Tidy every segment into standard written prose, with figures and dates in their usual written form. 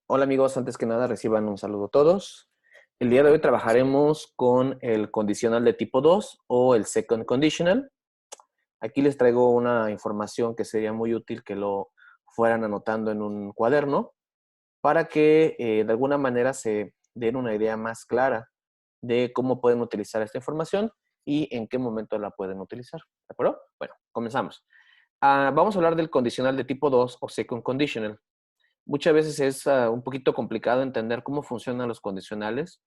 Hola amigos, antes que nada reciban un saludo todos. El día de hoy trabajaremos con el condicional de tipo 2 o el second conditional. Aquí les traigo una información que sería muy útil que lo fueran anotando en un cuaderno para que de alguna manera se den una idea más clara de cómo pueden utilizar esta información y en qué momento la pueden utilizar. ¿De acuerdo? Bueno, comenzamos. Vamos a hablar del condicional de tipo 2 o second conditional. Muchas veces es un poquito complicado entender cómo funcionan los condicionales,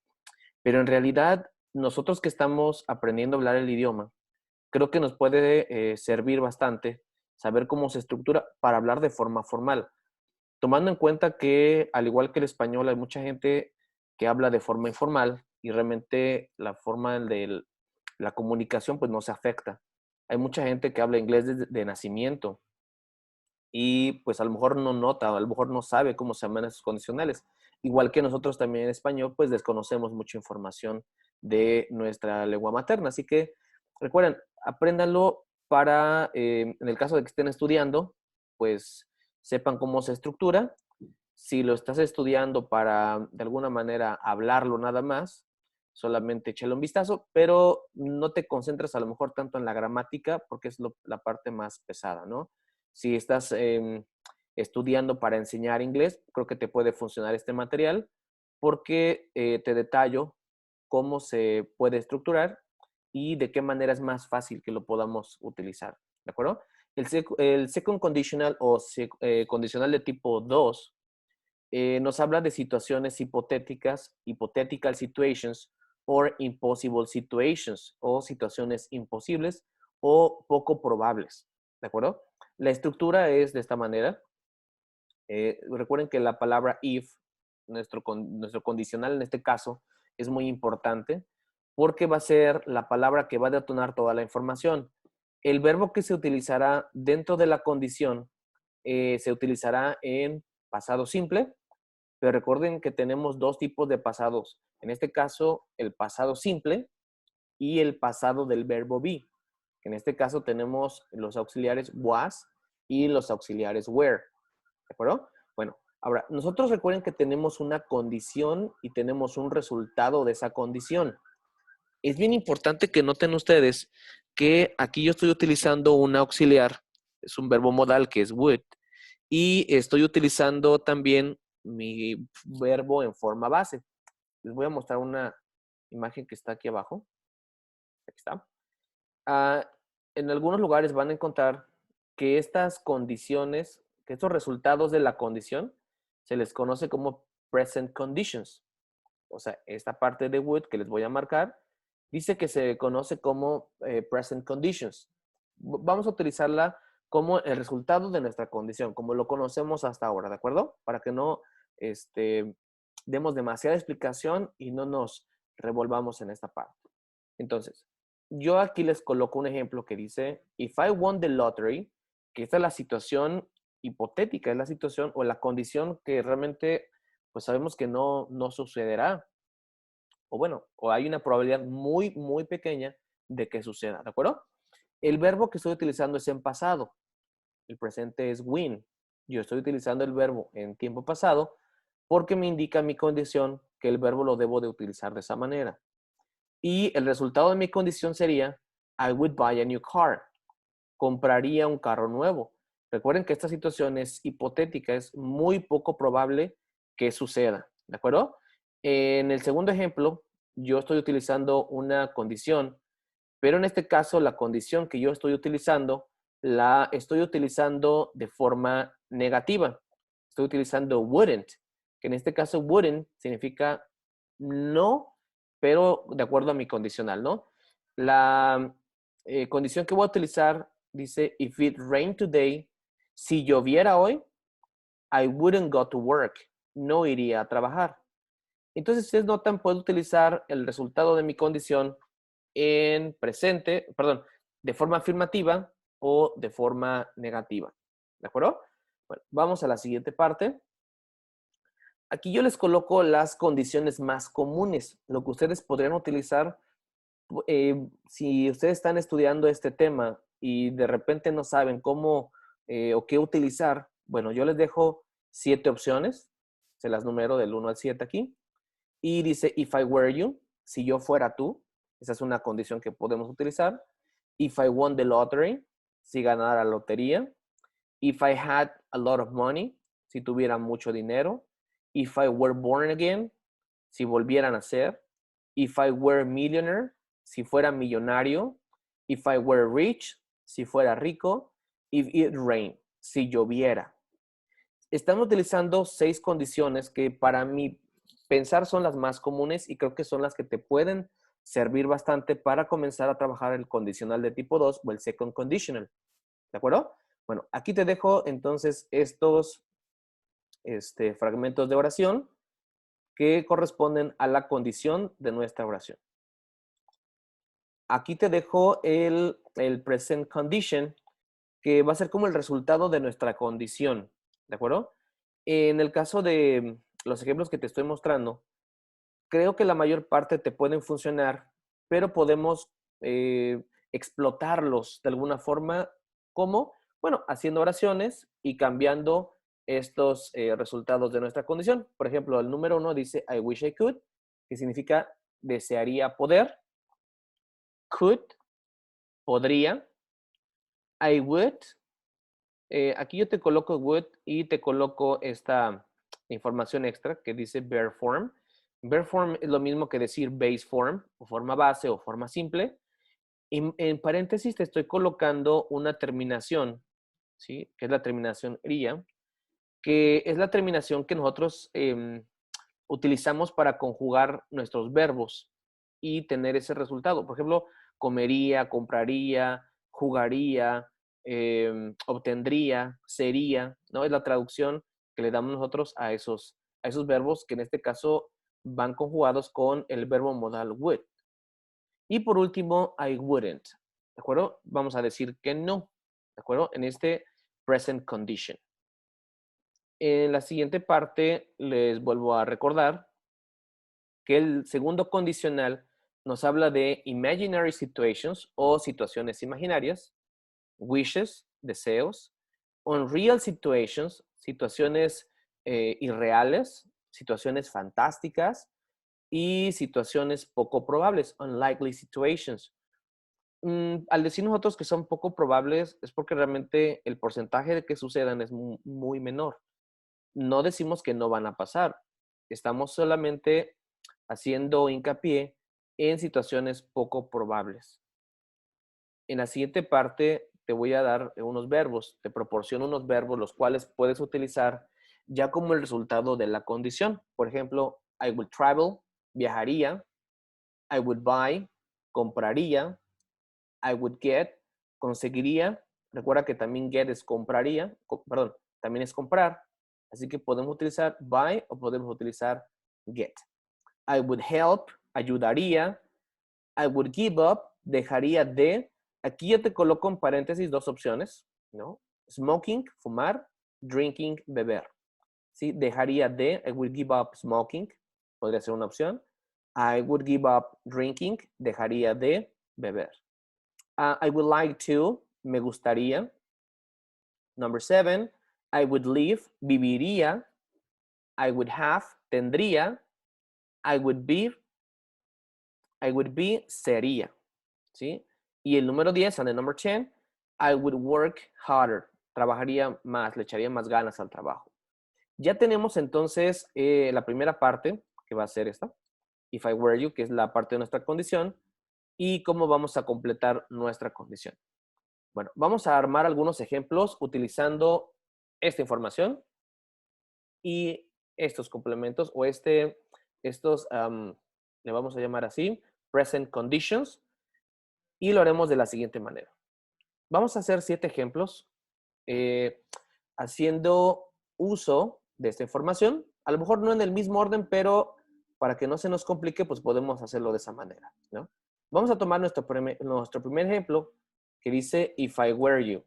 pero en realidad nosotros que estamos aprendiendo a hablar el idioma, creo que nos puede servir bastante saber cómo se estructura para hablar de forma formal, tomando en cuenta que al igual que el español hay mucha gente que habla de forma informal y realmente la forma de la comunicación pues no se afecta. Hay mucha gente que habla inglés de nacimiento y pues a lo mejor no nota, a lo mejor no sabe cómo se llaman esos condicionales. Igual que nosotros también en español, pues desconocemos mucha información de nuestra lengua materna. Así que recuerden, apréndanlo para, en el caso de que estén estudiando, pues sepan cómo se estructura. Si lo estás estudiando para de alguna manera hablarlo nada más, solamente échale un vistazo, pero no te concentres a lo mejor tanto en la gramática porque es la parte más pesada, ¿no? Si estás estudiando para enseñar inglés, creo que te puede funcionar este material porque te detallo cómo se puede estructurar y de qué manera es más fácil que lo podamos utilizar, ¿de acuerdo? El second conditional o condicional de tipo 2 nos habla de situaciones hipotéticas, hypothetical situations, or impossible situations, o situaciones imposibles o poco probables, ¿de acuerdo? La estructura es de esta manera. Recuerden que la palabra if, nuestro condicional en este caso, es muy importante porque va a ser la palabra que va a detonar toda la información. El verbo que se utilizará dentro de la condición se utilizará en pasado simple, pero recuerden que tenemos dos tipos de pasados. En este caso, el pasado simple y el pasado del verbo be. En este caso tenemos los auxiliares was y los auxiliares were. ¿De acuerdo? Bueno, ahora, nosotros recuerden que tenemos una condición y tenemos un resultado de esa condición. Es bien importante que noten ustedes que aquí yo estoy utilizando un auxiliar, es un verbo modal que es would, y estoy utilizando también mi verbo en forma base. Les voy a mostrar una imagen que está aquí abajo. Aquí está. Ah, en algunos lugares van a encontrar que estas condiciones, que estos resultados de la condición, se les conoce como present conditions. O sea, esta parte de would que les voy a marcar, dice que se conoce como present conditions. Vamos a utilizarla como el resultado de nuestra condición, como lo conocemos hasta ahora, ¿de acuerdo? Para que no demos demasiada explicación y no nos revolvamos en esta parte. Entonces, yo aquí les coloco un ejemplo que dice, if I won the lottery, que esta es la situación hipotética, es la situación o la condición que realmente pues sabemos que no sucederá. O bueno, o hay una probabilidad muy, muy pequeña de que suceda, ¿de acuerdo? El verbo que estoy utilizando es en pasado. El presente es win. Yo estoy utilizando el verbo en tiempo pasado porque me indica mi condición que el verbo lo debo de utilizar de esa manera. Y el resultado de mi condición sería, I would buy a new car. Compraría un carro nuevo. Recuerden que esta situación es hipotética, es muy poco probable que suceda. ¿De acuerdo? En el segundo ejemplo, yo estoy utilizando una condición, pero en este caso la condición que yo estoy utilizando, la estoy utilizando de forma negativa. Estoy utilizando wouldn't, que en este caso wouldn't significa no, pero de acuerdo a mi condicional, ¿no? La condición que voy a utilizar dice, if it rained today, si lloviera hoy, I wouldn't go to work. No iría a trabajar. Entonces, ustedes notan, puedo utilizar el resultado de mi condición en presente, perdón, de forma afirmativa o de forma negativa. ¿De acuerdo? Bueno, vamos a la siguiente parte. Aquí yo les coloco las condiciones más comunes, lo que ustedes podrían utilizar si ustedes están estudiando este tema y de repente no saben cómo o qué utilizar. Bueno, yo les dejo 7 opciones Se las numero del 1 al 7 aquí. Y dice, if I were you, si yo fuera tú. Esa es una condición que podemos utilizar. If I won the lottery, si ganara la lotería. If I had a lot of money, si tuviera mucho dinero. If I were born again, si volviera a nacer. If I were a millionaire, si fuera millonario. If I were rich, si fuera rico. If it rained, si lloviera. Estamos utilizando 6 condiciones que para mí pensar son las más comunes y creo que son las que te pueden servir bastante para comenzar a trabajar el condicional de tipo 2 o el second conditional. ¿De acuerdo? Bueno, aquí te dejo entonces estos fragmentos de oración que corresponden a la condición de nuestra oración. Aquí te dejo el present condition, que va a ser como el resultado de nuestra condición. ¿De acuerdo? En el caso de los ejemplos que te estoy mostrando, creo que la mayor parte te pueden funcionar, pero podemos explotarlos de alguna forma. ¿Cómo? Bueno, haciendo oraciones y cambiando estos resultados de nuestra condición. Por ejemplo, el número 1 dice, I wish I could, que significa desearía poder. Could, podría. I would. Aquí yo te coloco would y te coloco esta información extra que dice bare form. Bare form es lo mismo que decir base form, o forma base o forma simple. En paréntesis te estoy colocando una terminación, ¿sí? Que es la terminación ría, que es la terminación que nosotros utilizamos para conjugar nuestros verbos y tener ese resultado. Por ejemplo, comería, compraría, jugaría, obtendría, sería, ¿no? Es la traducción que le damos nosotros a esos verbos que en este caso van conjugados con el verbo modal would. Y por último, I wouldn't, ¿de acuerdo? Vamos a decir que no, ¿de acuerdo? En este present condition. En la siguiente parte les vuelvo a recordar que el segundo condicional nos habla de imaginary situations o situaciones imaginarias, wishes, deseos, unreal situations, situaciones irreales, situaciones fantásticas y situaciones poco probables, unlikely situations. Al decir nosotros que son poco probables es porque realmente el porcentaje de que sucedan es muy menor. No decimos que no van a pasar. Estamos solamente haciendo hincapié en situaciones poco probables. En la siguiente parte te voy a dar unos verbos, te proporciono unos verbos los cuales puedes utilizar ya como el resultado de la condición. Por ejemplo, I would travel, viajaría. I would buy, compraría. I would get, conseguiría. Recuerda que también get es compraría, perdón, también es comprar. Así que podemos utilizar buy o podemos utilizar get. I would help, ayudaría. I would give up, dejaría de. Aquí ya te coloco en paréntesis 2 opciones, ¿no? Smoking, fumar. Drinking, beber. ¿Sí? Dejaría de. I would give up smoking. Podría ser una opción. I would give up drinking. Dejaría de beber. I would like to, me gustaría. Number 7, I would live, viviría. I would have, tendría. I would be, sería. ¿Sí? Y el número 10, and the number 10, I would work harder. Trabajaría más, le echaría más ganas al trabajo. Ya tenemos entonces la primera parte, que va a ser esta. If I were you, que es la parte de nuestra condición. Y cómo vamos a completar nuestra condición. Bueno, vamos a armar algunos ejemplos utilizando esta información y estos complementos o estos, le vamos a llamar así, present conditions, y lo haremos de la siguiente manera. Vamos a hacer 7 ejemplos haciendo uso de esta información. A lo mejor no en el mismo orden, pero para que no se nos complique, pues podemos hacerlo de esa manera, ¿no? Vamos a tomar nuestro primer ejemplo que dice, if I were you.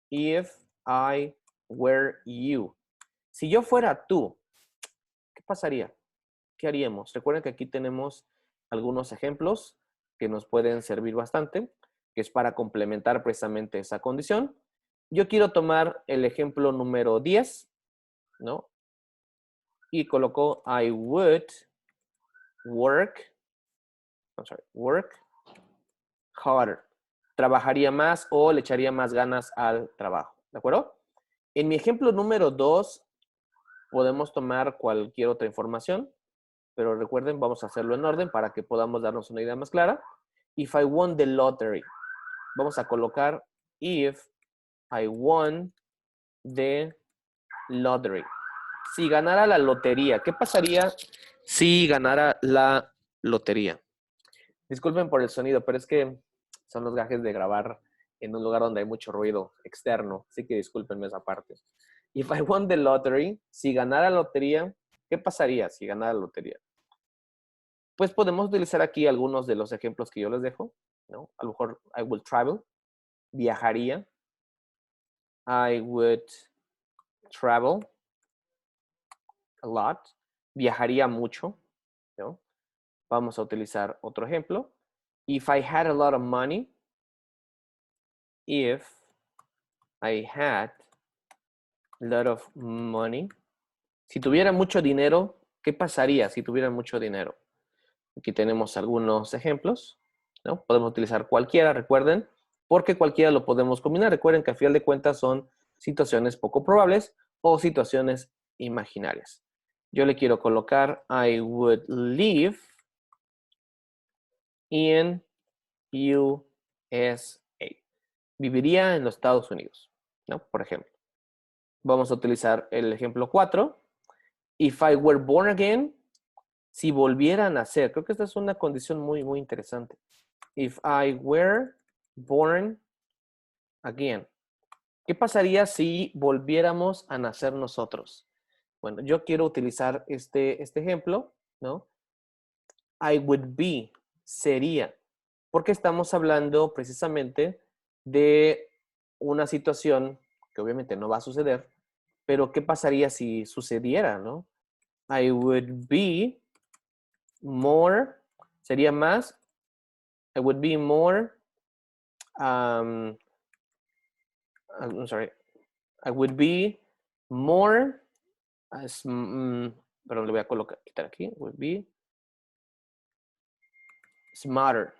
If I were you. Si yo fuera tú, ¿qué pasaría? ¿Qué haríamos? Recuerden que aquí tenemos algunos ejemplos que nos pueden servir bastante, que es para complementar precisamente esa condición. Yo quiero tomar el ejemplo número 10, ¿no? y coloco I would work harder. Trabajaría más o le echaría más ganas al trabajo. ¿De acuerdo? En mi ejemplo número 2, podemos tomar cualquier otra información, pero recuerden, vamos a hacerlo en orden para que podamos darnos una idea más clara. If I won the lottery, vamos a colocar if I won the lottery. Si ganara la lotería, ¿qué pasaría si ganara la lotería? Disculpen por el sonido, pero es que son los gajes de grabar en un lugar donde hay mucho ruido externo, así que discúlpenme esa parte. If I won the lottery, si ganara la lotería, ¿qué pasaría si ganara la lotería? Pues podemos utilizar aquí algunos de los ejemplos que yo les dejo, ¿no? A lo mejor I will travel, viajaría. I would travel a lot, viajaría mucho, ¿no? Vamos a utilizar otro ejemplo. If I had a lot of money, if I had a lot of money, si tuviera mucho dinero, ¿qué pasaría si tuviera mucho dinero? Aquí tenemos algunos ejemplos, ¿no? Podemos utilizar cualquiera, recuerden, porque cualquiera lo podemos combinar. Recuerden que a final de cuentas son situaciones poco probables o situaciones imaginarias. Yo le quiero colocar I would live in USA. Viviría en los Estados Unidos, ¿no? Por ejemplo. Vamos a utilizar el ejemplo 4. If I were born again, si volviera a nacer. Creo que esta es una condición muy, muy interesante. If I were born again. ¿Qué pasaría si volviéramos a nacer nosotros? Bueno, yo quiero utilizar este ejemplo, ¿no? I would be, sería, porque estamos hablando precisamente de una situación que obviamente no va a suceder, pero ¿qué pasaría si sucediera, no? I would be more, sería más, I would be more, I'm sorry, I would be more, perdón, le voy a quitar aquí, would be smarter,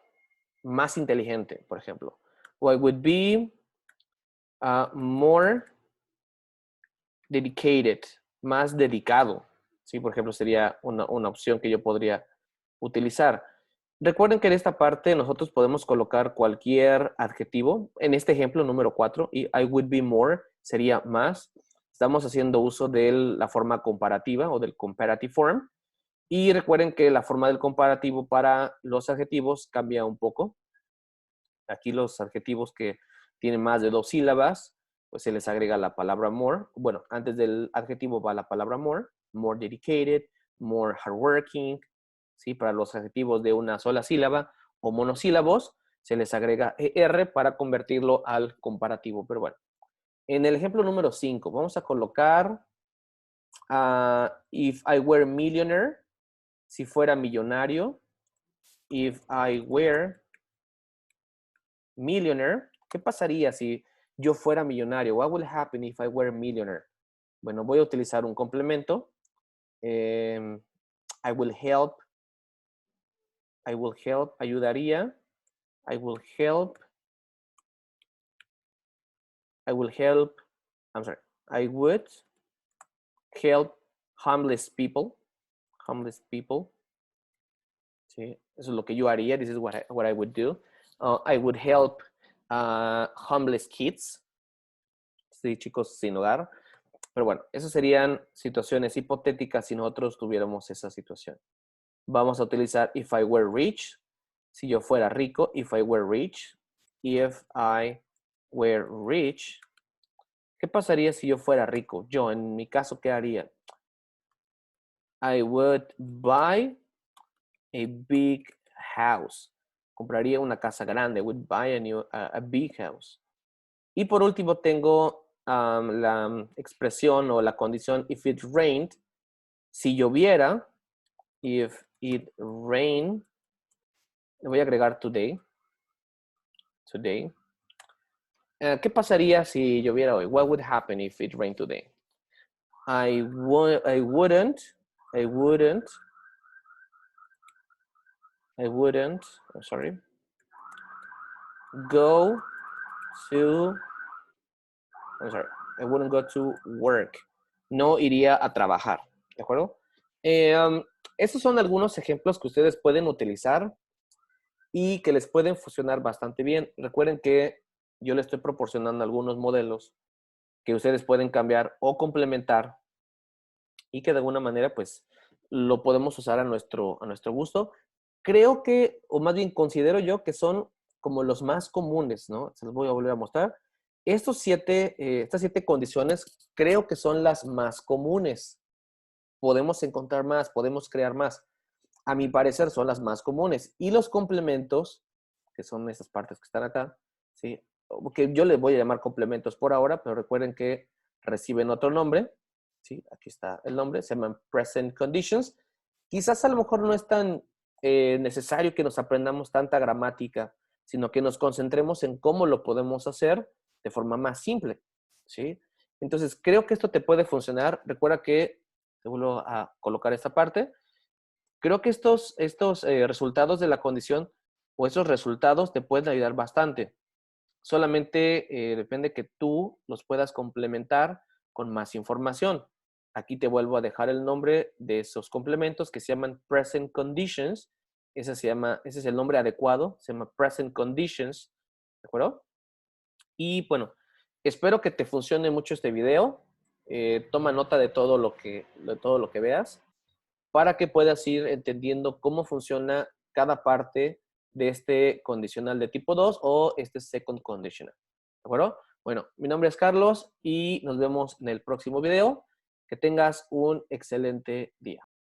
más inteligente, por ejemplo. O I would be more dedicated, más dedicado. ¿Sí? Por ejemplo, sería una opción que yo podría utilizar. Recuerden que en esta parte nosotros podemos colocar cualquier adjetivo. En este ejemplo número 4, I would be more sería más. Estamos haciendo uso de la forma comparativa o del comparative form. Y recuerden que la forma del comparativo para los adjetivos cambia un poco. Aquí los adjetivos que tienen más de 2 sílabas, pues se les agrega la palabra more. Bueno, antes del adjetivo va la palabra more dedicated, more hardworking. ¿Sí? Para los adjetivos de una sola sílaba o monosílabos, se les agrega ER para convertirlo al comparativo. Pero bueno, en el ejemplo número 5, vamos a colocar if I were millionaire, si fuera millonario. If I were millionaire, ¿qué pasaría si yo fuera millonario? What would happen if I were a millionaire? Bueno, voy a utilizar un complemento. I will help, ayudaría. I will help, I'm sorry, I would help homeless people. ¿Sí? Eso es lo que yo haría. This is what I would do. I would help homeless kids. Sí, chicos sin hogar. Pero bueno, esas serían situaciones hipotéticas si nosotros tuviéramos esa situación. Vamos a utilizar if I were rich. Si yo fuera rico, if I were rich. If I were rich. ¿Qué pasaría si yo fuera rico? Yo, en mi caso, ¿qué haría? I would buy a big house. Compraría una casa grande. I would buy a big house. Y por último tengo la expresión o la condición if it rained. Si lloviera, if it rained, le voy a agregar today. ¿Qué pasaría si lloviera hoy? What would happen if it rained today? I wouldn't I wouldn't, I'm sorry, go to, I'm sorry, I wouldn't go to work. No iría a trabajar, ¿de acuerdo? Estos son algunos ejemplos que ustedes pueden utilizar y que les pueden funcionar bastante bien. Recuerden que yo les estoy proporcionando algunos modelos que ustedes pueden cambiar o complementar y que de alguna manera pues lo podemos usar a nuestro gusto. Creo que, o más bien considero yo que son como los más comunes, ¿no? Se los voy a volver a mostrar. Estas 7 condiciones creo que son las más comunes. Podemos encontrar más, podemos crear más. A mi parecer son las más comunes. Y los complementos, que son estas partes que están acá, ¿sí? Que yo les voy a llamar complementos por ahora, pero recuerden que reciben otro nombre, ¿sí? Aquí está el nombre, se llaman present conditions. Quizás a lo mejor no es tan necesario que nos aprendamos tanta gramática, sino que nos concentremos en cómo lo podemos hacer de forma más simple, ¿sí? Entonces, creo que esto te puede funcionar. Recuerda que, te vuelvo a colocar esta parte, creo que estos resultados de la condición o esos resultados te pueden ayudar bastante. Solamente depende que tú los puedas complementar con más información. Aquí te vuelvo a dejar el nombre de esos complementos que se llaman present conditions. Ese es el nombre adecuado, se llama present conditions, ¿de acuerdo? Y bueno, espero que te funcione mucho este video. Toma nota de todo lo que veas para que puedas ir entendiendo cómo funciona cada parte de este condicional de tipo 2 o este second conditional. ¿De acuerdo? Bueno, mi nombre es Carlos y nos vemos en el próximo video. Que tengas un excelente día.